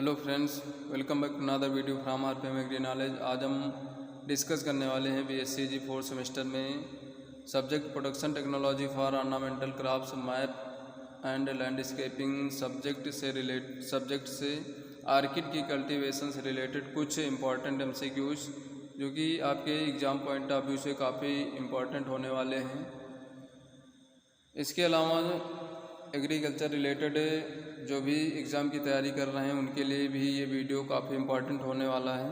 Hello friends, welcome back to another video from RPM agri knowledge. आज हम discuss करने वाले हैं बीएससी फोर्थ सेमेस्टर में subject production technology for ornamental crafts MAP and landscaping subject से orchid की cultivation से रिलेटेड कुछ इंपॉर्टेंट एमसीक्यूज जो कि आपके एग्ज़ाम पॉइंट ऑफ व्यू से काफ़ी इम्पॉर्टेंट होने वाले हैं। इसके अलावा एग्रीकल्चर रिलेटेड जो भी एग्ज़ाम की तैयारी कर रहे हैं उनके लिए भी ये वीडियो काफ़ी इम्पॉर्टेंट होने वाला है।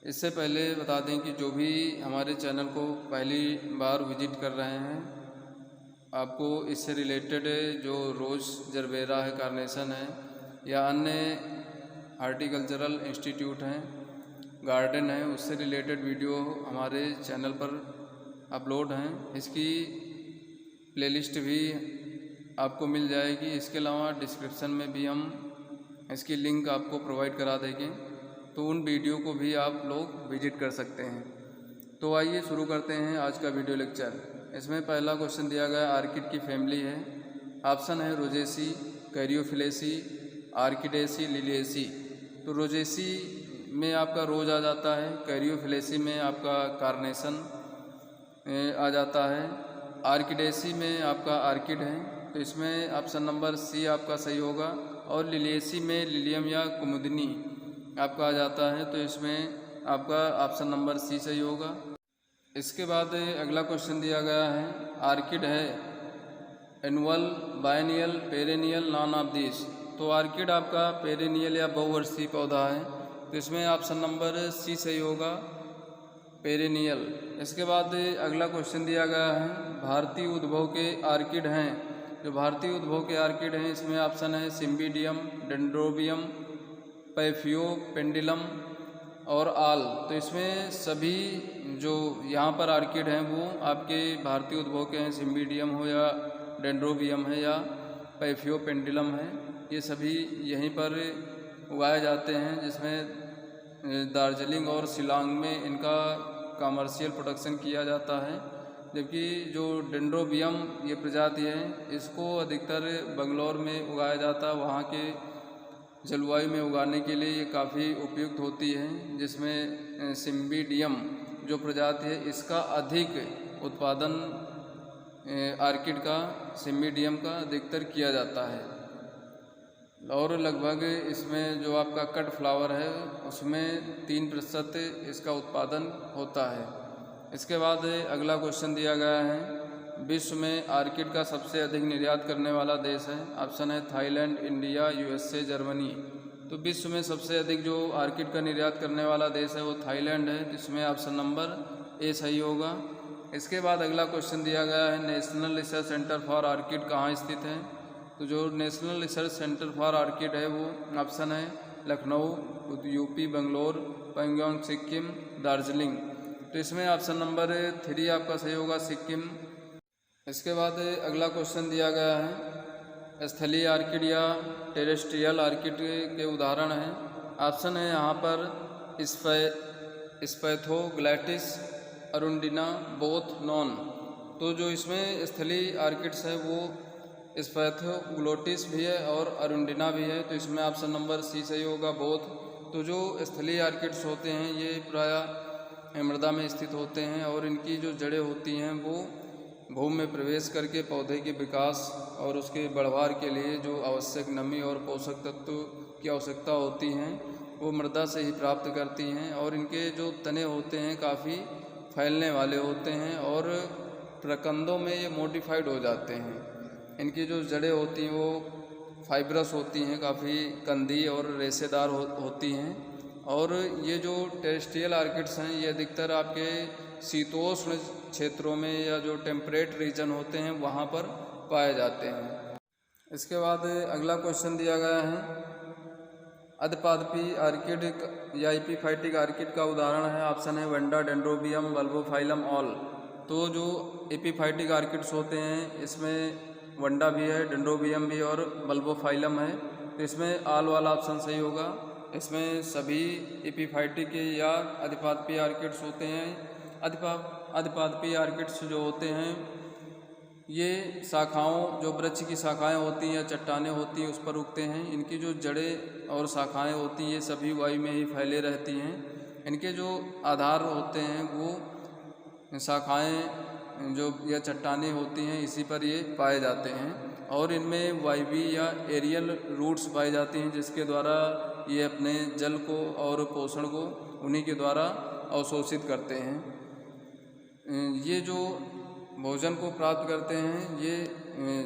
इससे पहले बता दें कि जो भी हमारे चैनल को पहली बार विजिट कर रहे हैं, आपको इससे रिलेटेड जो रोज़ जरबेरा है, कार्नेशन है या अन्य हार्टिकल्चरल इंस्टीट्यूट हैं, गार्डन है, उससे रिलेटेड वीडियो हमारे चैनल पर अपलोड हैं। इसकी प्लेलिस्ट भी आपको मिल जाएगी। इसके अलावा डिस्क्रिप्शन में भी हम इसकी लिंक आपको प्रोवाइड करा देंगे, तो उन वीडियो को भी आप लोग विजिट कर सकते हैं। तो आइए शुरू करते हैं आज का वीडियो लेक्चर। इसमें पहला क्वेश्चन दिया गया आर्किड की फैमिली है। ऑप्शन है रोजेसी, कैरियोफिलेसी, आर्किडेसी, लिलिएसी। तो रोजेसी में आपका रोज आ जाता है, कैरियोफिलेसी में आपका कार्नेशन आ जाता है, आर्किडेसी में आपका आर्किड है, तो इसमें ऑप्शन नंबर सी आपका सही होगा। और लिलिएसी में लिलियम या कुमुदनी आपका आ जाता है, तो इसमें आपका ऑप्शन नंबर सी सही होगा। इसके बाद अगला क्वेश्चन दिया गया है आर्किड है annual, biennial, perennial, none of this. तो आर्किड आपका पेरेनियल या बहुवर्षीय पौधा है, तो इसमें ऑप्शन नंबर सी सही होगा, पेरेनियल। इसके बाद अगला क्वेश्चन दिया गया है भारतीय उद्भव के आर्किड हैं। जो भारतीय उद्भव के आर्किड हैं, इसमें ऑप्शन है सिम्बिडियम, डेंड्रोबियम, पैफियो, पेंडिलम और आल। तो इसमें सभी जो यहाँ पर आर्किड हैं वो आपके भारतीय उद्भव के हैं, सिम्बिडियम हो या डेंड्रोबियम है या पैफियो, पेंडिलम है, ये सभी यहीं पर उगाए जाते हैं, जिसमें दार्जिलिंग और शिलांग में इनका कमर्शियल प्रोडक्शन किया जाता है। जबकि जो डेंड्रोबियम ये प्रजाति है, इसको अधिकतर बंगलौर में उगाया जाता है, वहाँ के जलवायु में उगाने के लिए ये काफ़ी उपयुक्त होती है। जिसमें सिम्बिडियम जो प्रजाति है, इसका अधिक उत्पादन आर्किड का, सिम्बिडियम का अधिकतर किया जाता है। और लगभग इसमें जो आपका कट फ्लावर है उसमें 3% इसका उत्पादन होता है। इसके बाद अगला क्वेश्चन दिया गया है विश्व में आर्किड का सबसे अधिक निर्यात करने वाला देश है। ऑप्शन है थाईलैंड, इंडिया, यूएसए, जर्मनी। तो विश्व में सबसे अधिक जो आर्किड का निर्यात करने वाला देश है वो थाईलैंड है, जिसमें ऑप्शन नंबर ए सही होगा। इसके बाद अगला क्वेश्चन दिया गया है national research centre for orchid कहाँ स्थित है। तो जो national research centre for orchid है वो ऑप्शन है लखनऊ, यूपी, बंगलोर, पैंगोंग, सिक्किम, दार्जिलिंग। तो इसमें ऑप्शन नंबर 3 आपका सही होगा, सिक्किम। इसके बाद अगला क्वेश्चन दिया गया है स्थलीय आर्किड या टेरेस्ट्रियल आर्किड के उदाहरण हैं। ऑप्शन है यहाँ पर स्पैथोग्लैटिस, अरुंडिना, बोथ, नॉन। तो जो इसमें स्थलीय आर्किड्स है वो स्पैथोग्लोटिस भी है और अरुंडिना भी है, तो इसमें ऑप्शन नंबर सी सही होगा, बोथ। तो जो स्थलीय आर्किड्स होते हैं ये प्रायः मृदा में स्थित होते हैं और इनकी जो जड़ें होती हैं वो भूमि में प्रवेश करके पौधे के विकास और उसके बढ़वार के लिए जो आवश्यक नमी और पोषक तत्व की आवश्यकता होती हैं वो मृदा से ही प्राप्त करती हैं। और इनके जो तने होते हैं काफ़ी फैलने वाले होते हैं और प्रकंदों में ये मॉडिफाइड हो जाते हैं। इनकी जो जड़ें होती हैं वो फाइब्रस होती हैं, काफ़ी कंदी और रेशेदार होती हैं। और ये जो टेरेस्ट्रियल आर्किड्स हैं ये अधिकतर आपके शीतोष्ण क्षेत्रों में या जो टेम्परेट रीजन होते हैं वहाँ पर पाए जाते हैं। इसके बाद अगला क्वेश्चन दिया गया है अधपादपी आर्किड या एपीफाइटिक आर्किड का उदाहरण है। ऑप्शन है वंडा, डेंड्रोबियम, बल्बोफाइलम, ऑल। तो जो एपीफाइटिक आर्किड्स होते हैं इसमें वंडा भी है, डेंड्रोबियम भी और बल्बोफाइलम है, तो इसमें आल वाला ऑप्शन सही होगा। इसमें सभी एपीफाइटिक या अधिपादपी आर्किड्स होते हैं। अधिपादपी आर्किड्स जो होते हैं ये शाखाओं, जो वृक्ष की शाखाएं होती हैं या चट्टानें होती हैं उस पर उगते हैं। इनकी जो जड़ें और शाखाएं होती हैं ये सभी वायु में ही फैले रहती हैं। इनके जो आधार होते हैं वो शाखाएं जो या चट्टानें होती हैं इसी पर ये पाए जाते हैं। और इनमें वायवीय या एरियल रूट्स पाई जाती हैं जिसके द्वारा ये अपने जल को और पोषण को उन्हीं के द्वारा अवशोषित करते हैं। ये जो भोजन को प्राप्त करते हैं ये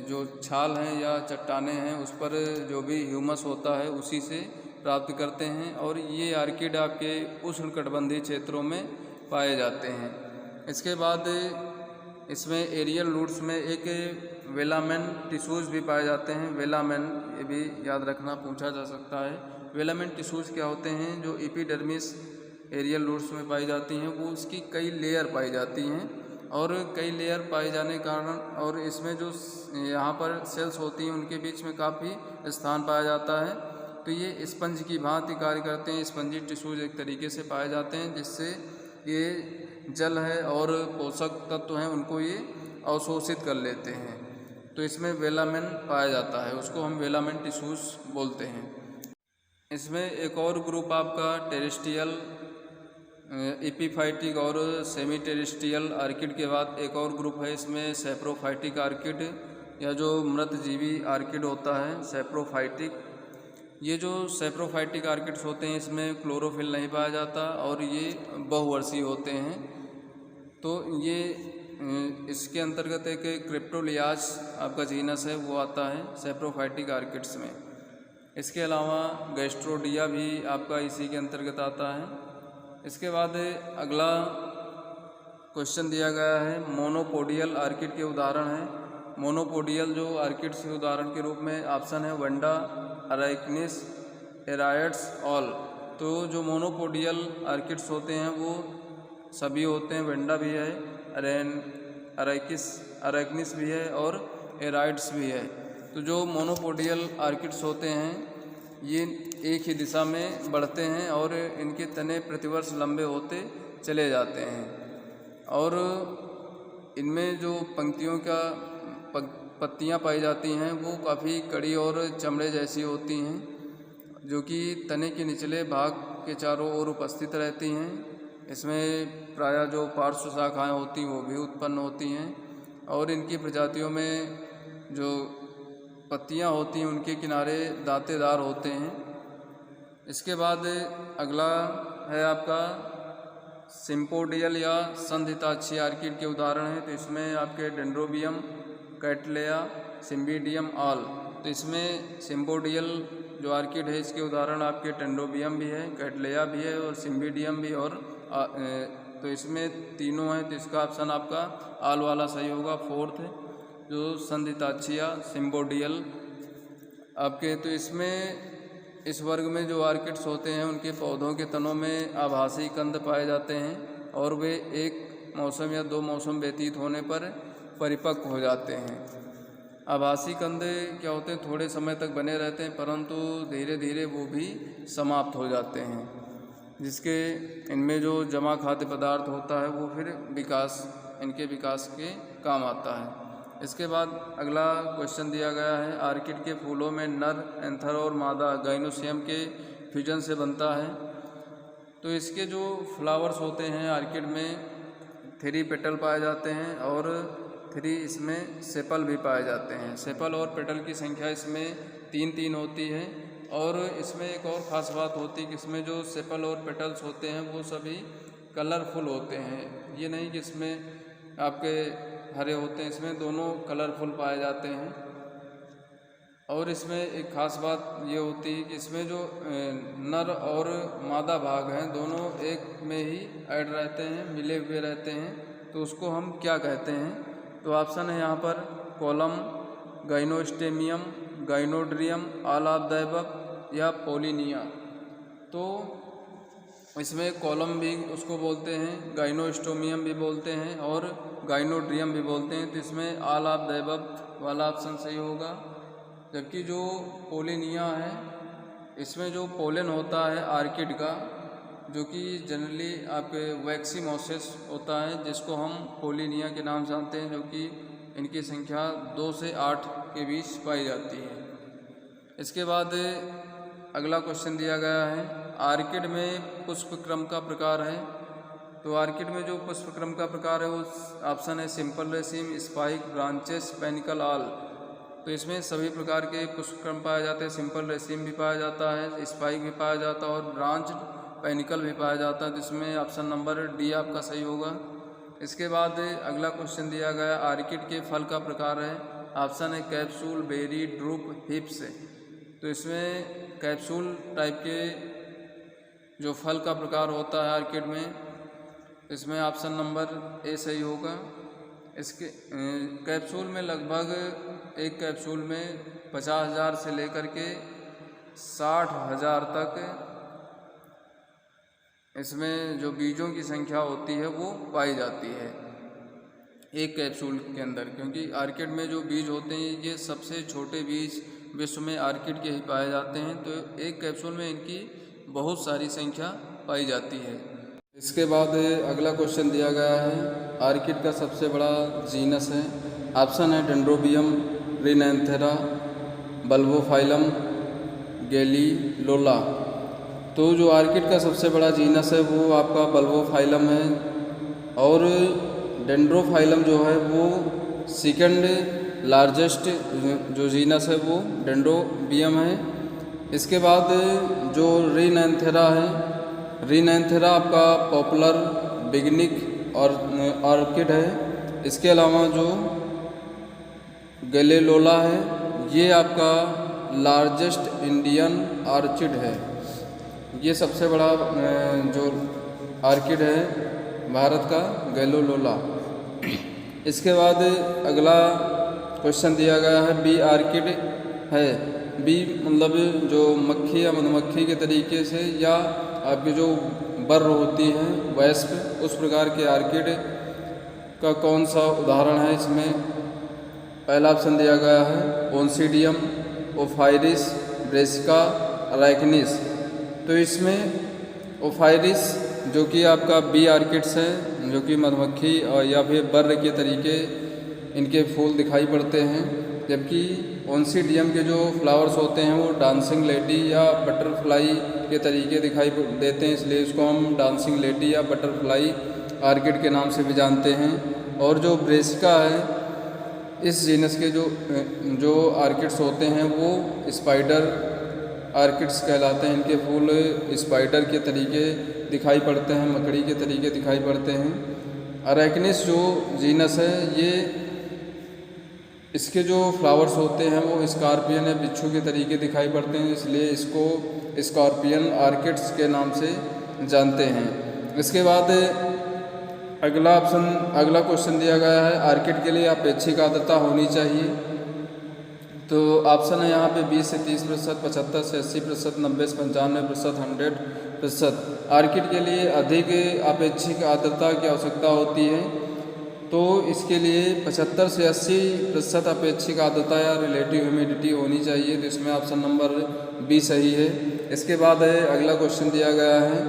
जो छाल हैं या चट्टानें हैं उस पर जो भी ह्यूमस होता है उसी से प्राप्त करते हैं। और ये आर्किड आपके उष्णकटिबंधीय क्षेत्रों में पाए जाते हैं। इसके बाद इसमें एरियल रूट्स में एक वेलामेन टिश्यूज़ भी पाए जाते हैं। वेलामेन, ये भी याद रखना, पूछा जा सकता है। वेलामेन टिश्यूज़ क्या होते हैं? जो एपिडर्मिस एरियल रूट्स में पाई जाती हैं वो उसकी कई लेयर पाई जाती हैं। और कई लेयर पाए जाने के कारण और इसमें जो यहाँ पर सेल्स होती हैं उनके बीच में काफ़ी स्थान पाया जाता है। तो ये स्पंज की भांति कार्य करते हैं। स्पंजी टिश्यूज एक तरीके से पाए जाते हैं जिससे ये जल है और पोषक तत्व हैं उनको ये अवशोषित कर लेते हैं। तो इसमें वेलामेन पाया जाता है, उसको हम वेलामेन टिश्यूज बोलते हैं। इसमें एक और ग्रुप आपका टेरेस्ट्रियल एपीफाइटिक और सेमी टेरेस्ट्रियल आर्किड के बाद एक और ग्रुप है इसमें सैप्रोफाइटिक आर्किड, या जो मृतजीवी आर्किड होता है सैप्रोफाइटिक। ये जो सैप्रोफाइटिक आर्किड्स होते हैं इसमें क्लोरोफिल नहीं पाया जाता और ये बहुवर्षीय होते हैं। तो ये इसके अंतर्गत एक क्रिप्टोलियास आपका जीनस है वो आता है सैप्रोफाइटिक आर्किड्स में। इसके अलावा गैस्ट्रोडिया भी आपका इसी के अंतर्गत आता है। इसके बाद अगला क्वेश्चन दिया गया है मोनोपोडियल आर्किड के उदाहरण हैं। मोनोपोडियल जो आर्किड्स के उदाहरण के रूप में ऑप्शन है वंडा, अराइकनिस, एराइड्स, ऑल। तो जो मोनोपोडियल आर्किड्स होते हैं वो सभी होते हैं। वंडा भी है, अराइकनिस भी है और एराइड्स भी है। तो जो मोनोपोडियल आर्किड्स होते हैं ये एक ही दिशा में बढ़ते हैं और इनके तने प्रतिवर्ष लंबे होते चले जाते हैं। और इनमें जो पंक्तियों का पत्तियां पाई जाती हैं वो काफ़ी कड़ी और चमड़े जैसी होती हैं जो कि तने के निचले भाग के चारों ओर उपस्थित रहती हैं। इसमें प्रायः जो पार्श्व शाखाएँ होती हैं वो भी उत्पन्न होती हैं। और इनकी प्रजातियों में जो पत्तियां होती हैं उनके किनारे दांतेदार होते हैं। इसके बाद अगला है आपका सिम्पोडियल या संधिताक्षी आर्किड के उदाहरण हैं। तो इसमें आपके डेंड्रोबियम, कैटलेया, सिम्बिडियम, ऑल। तो इसमें सिम्पोडियल जो आर्किड है इसके उदाहरण आपके डेंड्रोबियम भी है, कैटलेया भी है और सिम्बिडियम भी। और तो इसमें तीनों हैं तो इसका ऑप्शन आपका ऑल वाला सही होगा, फोर्थ जो संधिताक्षीया सिम्पोडियल आपके। तो इसमें इस वर्ग में जो आर्किड्स होते हैं उनके पौधों के तनों में आभासी कंद पाए जाते हैं और वे एक मौसम या दो मौसम व्यतीत होने पर परिपक्व हो जाते हैं। आभासी कंद क्या होते हैं? थोड़े समय तक बने रहते हैं परंतु धीरे धीरे वो भी समाप्त हो जाते हैं, जिसके इनमें जो जमा खाद्य पदार्थ होता है वो फिर इनके विकास के काम आता है। इसके बाद अगला क्वेश्चन दिया गया है आर्किड के फूलों में नर एंथर और मादा गाइनोसियम के फ्यूजन से बनता है। तो इसके जो फ्लावर्स होते हैं आर्किड में 3 पेटल पाए जाते हैं और 3 इसमें सेपल भी पाए जाते हैं। सेपल और पेटल की संख्या इसमें 3-3 होती है। और इसमें एक और ख़ास बात होती है कि इसमें जो सेपल और पेटल्स होते हैं वो सभी कलरफुल होते हैं। ये नहीं कि इसमें आपके हरे होते हैं, इसमें दोनों कलरफुल पाए जाते हैं। और इसमें एक ख़ास बात ये होती है कि इसमें जो नर और मादा भाग हैं दोनों एक में ही ऐड रहते हैं, मिले हुए रहते हैं। तो उसको हम क्या कहते हैं? तो ऑप्शन है यहाँ पर column, gynostegium, gynandrium, all of the above या पोलिनिया। तो इसमें कॉलम भी उसको बोलते हैं, गाइनोस्टोमियम भी बोलते हैं और गाइनोड्रियम भी बोलते हैं। तो इसमें ऑल ऑफ द अबव वाला ऑप्शन सही होगा। जबकि जो पोलिनिया है इसमें जो पोलन होता है आर्किड का, जो कि जनरली आपके वैक्सीमोसिस होता है जिसको हम पोलिनिया के नाम से जानते हैं, जो कि इनकी संख्या 2 से 8 के बीच पाई जाती है। इसके बाद अगला क्वेश्चन दिया गया है, आर्किड में पुष्प क्रम का प्रकार है। तो आर्किड में जो पुष्प क्रम का प्रकार है वो ऑप्शन है simple रेसिम, spike, branches, panicle, all. तो इसमें सभी प्रकार के पुष्प क्रम पाए जाते हैं। सिंपल रेसिम भी पाया जाता है, स्पाइक भी पाया जाता है और ब्रांच पेनिकल भी पाया जाता है। तो इसमें ऑप्शन नंबर डी आपका सही होगा। इसके बाद अगला क्वेश्चन दिया गया, आर्किड के फल का प्रकार है। ऑप्शन है कैप्सूल, बेरी, ड्रूप, हिप्स। तो इसमें कैप्सूल टाइप के जो फल का प्रकार होता है आर्किड में, इसमें ऑप्शन नंबर ए सही होगा। इसके कैप्सूल में लगभग एक कैप्सूल में 50,000 से लेकर के 60,000 तक इसमें जो बीजों की संख्या होती है वो पाई जाती है एक कैप्सूल के अंदर, क्योंकि आर्किड में जो बीज होते हैं ये सबसे छोटे बीज विश्व में आर्किड के ही पाए जाते हैं। तो एक कैप्सूल में इनकी बहुत सारी संख्या पाई जाती है। इसके बाद अगला क्वेश्चन दिया गया है, आर्किड का सबसे बड़ा जीनस है। ऑप्शन है डेंड्रोबियम, रिनैंथेरा, बल्बोफाइलम, गैलीलोला। तो जो आर्किड का सबसे बड़ा जीनस है वो आपका बल्बोफाइलम है और डेंड्रोफाइलम जो है वो सेकंड लार्जेस्ट जो जीनस है वो डेंड्रोबियम है। इसके बाद जो रिनैंथेरा है, रिनैंथेरा आपका पॉपुलर बिगनिक और आर्किड है। इसके अलावा जो गैलीलोला है ये आपका लार्जेस्ट इंडियन आर्किड है। ये सबसे बड़ा जो आर्किड है भारत का गैलीलोला। इसके बाद अगला क्वेश्चन दिया गया है, बी आर्किड है। बी मतलब जो मक्खी या मधुमक्खी के तरीके से या आपकी जो बर्र होती है वैस्प, उस प्रकार के आर्किड का कौन सा उदाहरण है। इसमें पहला ऑप्शन दिया गया है ओन्सिडियम, ओफाइरिस, ब्रेसिका, अराइकनिस। तो इसमें ओफाइरिस जो कि आपका बी आर्किड्स है, जो कि मधुमक्खी और या फिर बर्र के तरीके इनके फूल दिखाई पड़ते हैं, जबकि ओन्सिडियम के जो फ्लावर्स होते हैं वो डांसिंग लेडी या बटरफ्लाई के तरीके दिखाई देते हैं, इसलिए इसको हम डांसिंग लेडी या बटरफ्लाई आर्किड के नाम से भी जानते हैं। और जो ब्रेसिका है, इस जीनस के जो आर्किड्स होते हैं वो स्पाइडर आर्किड्स कहलाते हैं। इनके फूल स्पाइडर के तरीके दिखाई पड़ते हैं, मकड़ी के तरीके दिखाई पड़ते हैं। अराइकनिस जो जीनस है ये इसके जो फ्लावर्स होते हैं वो स्कॉर्पियन या बिच्छू के तरीके दिखाई पड़ते हैं, इसलिए इसको स्कॉर्पियन आर्किड्स के नाम से जानते हैं। इसके बाद अगला क्वेश्चन दिया गया है, आर्किड के लिए अपेक्षिक आर्द्रता होनी चाहिए। तो ऑप्शन है यहाँ पे 20 से 30%, 75 से 80%, 90 से 95%, 100%। आर्किड के लिए अधिक अपेक्षिक आर्द्रता की आवश्यकता होती है, तो इसके लिए 75 से 80% अपेक्षिक आर्द्रता या रिलेटिव ह्यूमिडिटी होनी चाहिए। तो इसमें ऑप्शन नंबर बी सही है। इसके बाद अगला क्वेश्चन दिया गया है,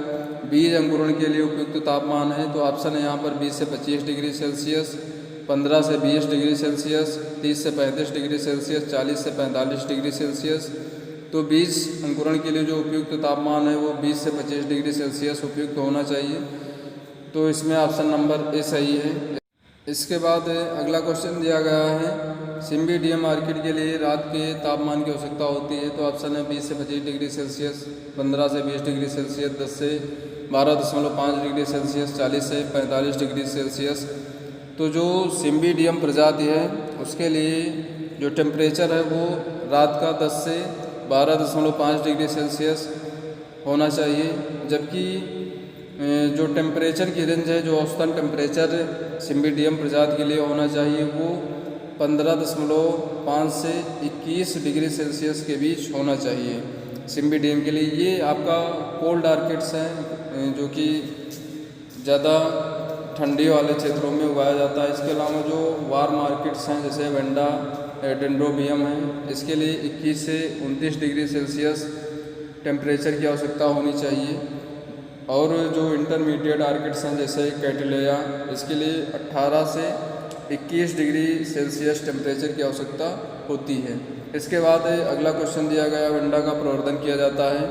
बीज अंकुरण के लिए उपयुक्त तापमान है। तो ऑप्शन है यहाँ पर 20 से 25 डिग्री सेल्सियस, 15 से 20 डिग्री सेल्सियस, 30 से 35 डिग्री सेल्सियस, 40 से 45 डिग्री सेल्सियस। तो बीज अंकुरण के लिए जो उपयुक्त तापमान है वो 20 से 25 डिग्री सेल्सियस उपयुक्त होना चाहिए। तो इसमें ऑप्शन नंबर ए सही है। इसके बाद अगला क्वेश्चन दिया गया है, सिम्बिडियम आर्किड के लिए रात के तापमान की आवश्यकता होती है। तो ऑप्शन है 20 से 25 डिग्री सेल्सियस, 15 से 20 डिग्री सेल्सियस, 10 से 12.5 डिग्री सेल्सियस, 40 से 45 डिग्री सेल्सियस। तो जो सिम्बिडियम प्रजाति है उसके लिए जो टेम्परेचर है वो रात का 10 से 12.5 डिग्री सेल्सियस होना चाहिए, जबकि जो टेम्परेचर की रेंज है, जो औसतन टेम्परेचर सिम्बिडियम प्रजाति के लिए होना चाहिए वो 15.5 से 21 डिग्री सेल्सियस के बीच होना चाहिए सिम्बिडियम के लिए। ये आपका कोल्ड आर्किड्स हैं जो कि ज़्यादा ठंडी वाले क्षेत्रों में उगाया जाता है। इसके अलावा जो वार्म आर्किड्स हैं जैसे वेंडा, डेंड्रोबियम है, इसके लिए 21 से 29 डिग्री सेल्सियस टेम्परेचर की आवश्यकता होनी चाहिए। और जो इंटरमीडिएट आर्किड्स हैं जैसे कैटिलेया, इसके लिए 18 से 21 डिग्री सेल्सियस टेम्परेचर की आवश्यकता होती है। इसके बाद अगला क्वेश्चन दिया गया, वंडा का प्रवर्धन किया जाता है।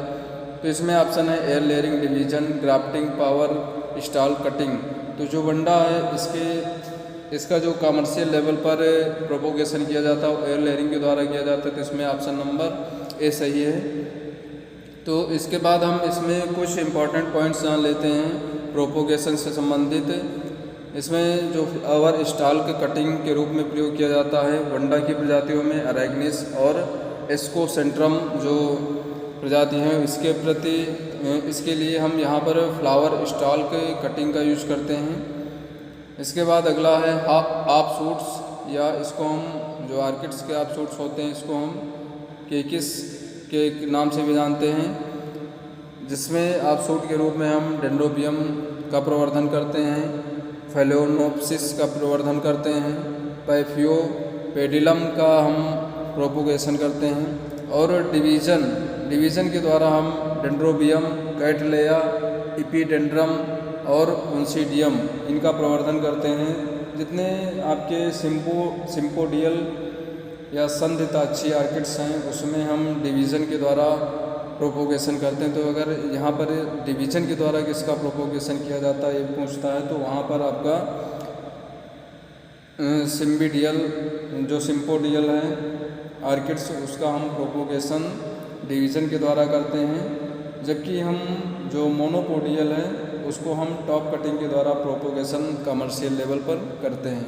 तो इसमें ऑप्शन है air layering, division, grafting, power stall, cutting. तो जो वंडा है इसका जो कमर्शियल लेवल पर प्रोपोगेशन किया जाता है वो एयर लेयरिंग के द्वारा किया जाता है। तो इसमें ऑप्शन नंबर ए सही है। तो इसके बाद हम इसमें कुछ इम्पॉर्टेंट पॉइंट्स जान लेते हैं प्रोपोगेशन से संबंधित। इसमें जो फ्लावर स्टॉल के कटिंग के रूप में प्रयोग किया जाता है वंडा की प्रजातियों में अरेग्निस और एस्कोसेंट्रम जो प्रजाति हैं इसके लिए हम यहाँ पर फ्लावर स्टॉल के कटिंग का यूज करते हैं। इसके बाद अगला है आप सूट्स, या इसको हम जो आर्किड्स के आप सूट्स होते हैं इसको हम केकिस के नाम से भी जानते हैं, जिसमें आप सूट के रूप में हम डेंड्रोबियम का प्रवर्धन करते हैं, फेलेनोप्सिस का प्रवर्धन करते हैं, पैफियोपेडिलम का हम प्रोपोगेशन करते हैं, और डिवीज़न के द्वारा हम डेंड्रोबियम, कैटलेया, इपीडेंड्रम और ओन्सिडियम इनका प्रवर्धन करते हैं। जितने आपके सिम्पोडियल या संधिताक्षी आर्किड्स हैं उसमें हम डिवीज़न के द्वारा प्रोपोगेशन करते हैं। तो अगर यहाँ पर डिवीज़न के द्वारा किसका प्रोपोगेशन किया जाता है ये पूछता है, तो वहाँ पर आपका सिम्बिडियल जो सिम्पोडियल है आर्किड्स उसका हम प्रोपोगेशन डिवीज़न के द्वारा करते हैं, जबकि हम जो मोनोपोडियल है उसको हम टॉप कटिंग के द्वारा प्रोपोगेशन कमर्शियल लेवल पर करते हैं।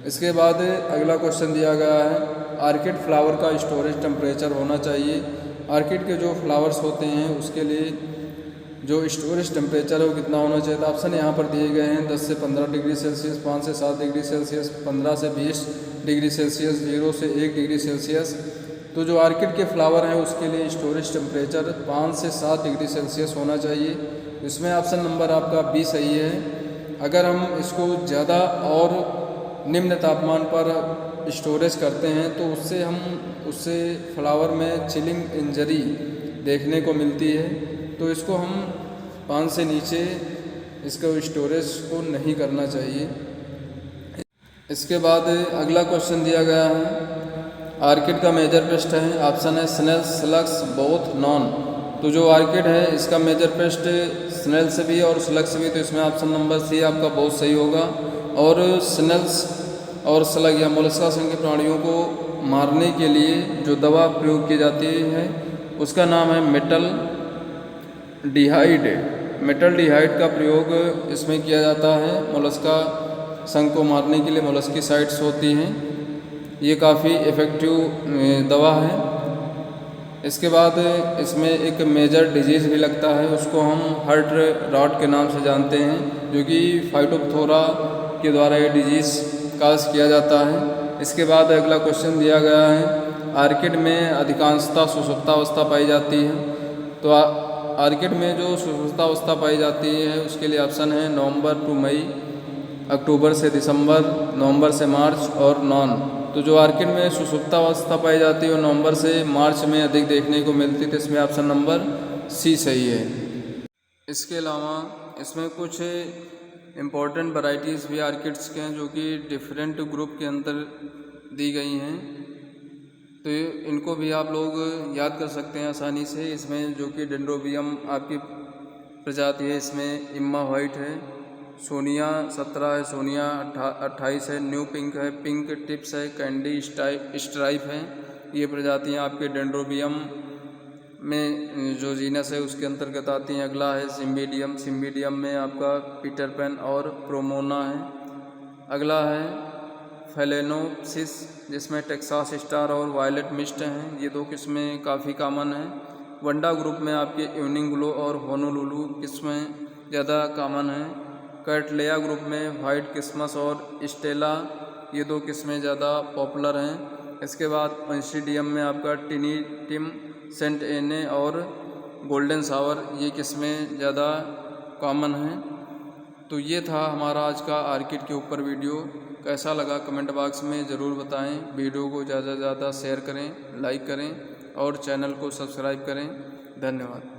इसके बाद अगला क्वेश्चन दिया गया है, आर्किड फ्लावर का स्टोरेज टेम्परेचर होना चाहिए। आर्किड के जो फ्लावर्स होते हैं उसके लिए जो स्टोरेज टेम्परेचर है वो कितना होना चाहिए। तो ऑप्शन यहाँ पर दिए गए हैं 10 से 15 डिग्री सेल्सियस, 5 से 7 डिग्री सेल्सियस, 15 से 20 डिग्री सेल्सियस, 0 से 1 डिग्री सेल्सियस। तो जो आर्किड के फ्लावर हैं उसके लिए स्टोरेज टेम्परेचर 5 से 7 डिग्री सेल्सियस होना चाहिए। इसमें ऑप्शन नंबर आपका बी सही है। अगर हम इसको ज़्यादा और निम्न तापमान पर स्टोरेज करते हैं तो उससे फ्लावर में चिलिंग इंजरी देखने को मिलती है। तो इसको हम 5 से नीचे इसको स्टोरेज को नहीं करना चाहिए। इसके बाद अगला क्वेश्चन दिया गया है, आर्किड का मेजर पेस्ट है। ऑप्शन है स्नेल्स, स्लग्स, बोथ, नॉन। तो जो आर्किड है इसका मेजर पेस्ट स्नेल से भी और स्लग से भी, तो इसमें ऑप्शन नंबर सी आपका बहुत सही होगा। और स्नेल्स और स्लग या मोलस्का संघ के प्राणियों को मारने के लिए जो दवा प्रयोग की जाती है उसका नाम है मेटल डिहाइड का प्रयोग इसमें किया जाता है। मोलस्का संघ को मारने के लिए मोलस्कीसाइड्स होती हैं, ये काफ़ी इफ़ेक्टिव दवा है। इसके बाद इसमें एक मेजर डिजीज़ भी लगता है, उसको हम हार्ट रॉट के नाम से जानते हैं, जो कि फाइटोप्थोरा के द्वारा ये डिजीज़ काज किया जाता है। इसके बाद अगला क्वेश्चन दिया गया है, आर्किड में अधिकांशतः सुषुप्तावस्था पाई जाती है। तो आर्किड में जो सुषुप्तावस्था पाई जाती है उसके लिए ऑप्शन है नवंबर टू मई, अक्टूबर से दिसंबर, नवंबर से मार्च और नॉन। तो जो आर्किड में सुषुप्तावस्था पाई जाती है वो नवंबर से मार्च में अधिक देखने को मिलती है। तो इसमें ऑप्शन नंबर सी सही है। इसके अलावा इसमें कुछ इम्पॉर्टेंट वैरायटीज़ भी आर्किड्स के हैं जो कि डिफरेंट ग्रुप के अंदर दी गई हैं, तो इनको भी आप लोग याद कर सकते हैं आसानी से। इसमें जो कि डेंड्रोबियम आपकी प्रजाति है, इसमें इम्मा वाइट है, सोनिया 17 है, सोनिया 28 है, न्यू पिंक है, पिंक टिप्स है, कैंडी स्ट्राइप है। ये प्रजातियाँ आपके डेंड्रोबियम में जो जीनस है उसके अंतर्गत आती हैं। अगला है सिम्बिडियम में आपका पीटर पैन और प्रोमोना है। अगला है फेलेनोप्सिस जिसमें टेक्सास स्टार और वायलेट मिस्ट हैं, ये 2 किस्में काफ़ी कॉमन हैं। वंडा ग्रुप में आपके यूनिंगुलो और होनोलुलु किस्में ज़्यादा कॉमन हैं। कैटलेया ग्रुप में वाइट क्रिसमस और स्टेला, ये 2 किस्में ज़्यादा पॉपुलर हैं। इसके बाद ओन्सिडियम में आपका टिनिटिम, सेंट एने और गोल्डन शावर, ये किस्में ज़्यादा कॉमन हैं। तो ये था हमारा आज का आर्किड के ऊपर वीडियो। कैसा लगा कमेंट बॉक्स में ज़रूर बताएं। वीडियो को ज़्यादा से ज़्यादा शेयर करें, लाइक करें और चैनल को सब्सक्राइब करें। धन्यवाद।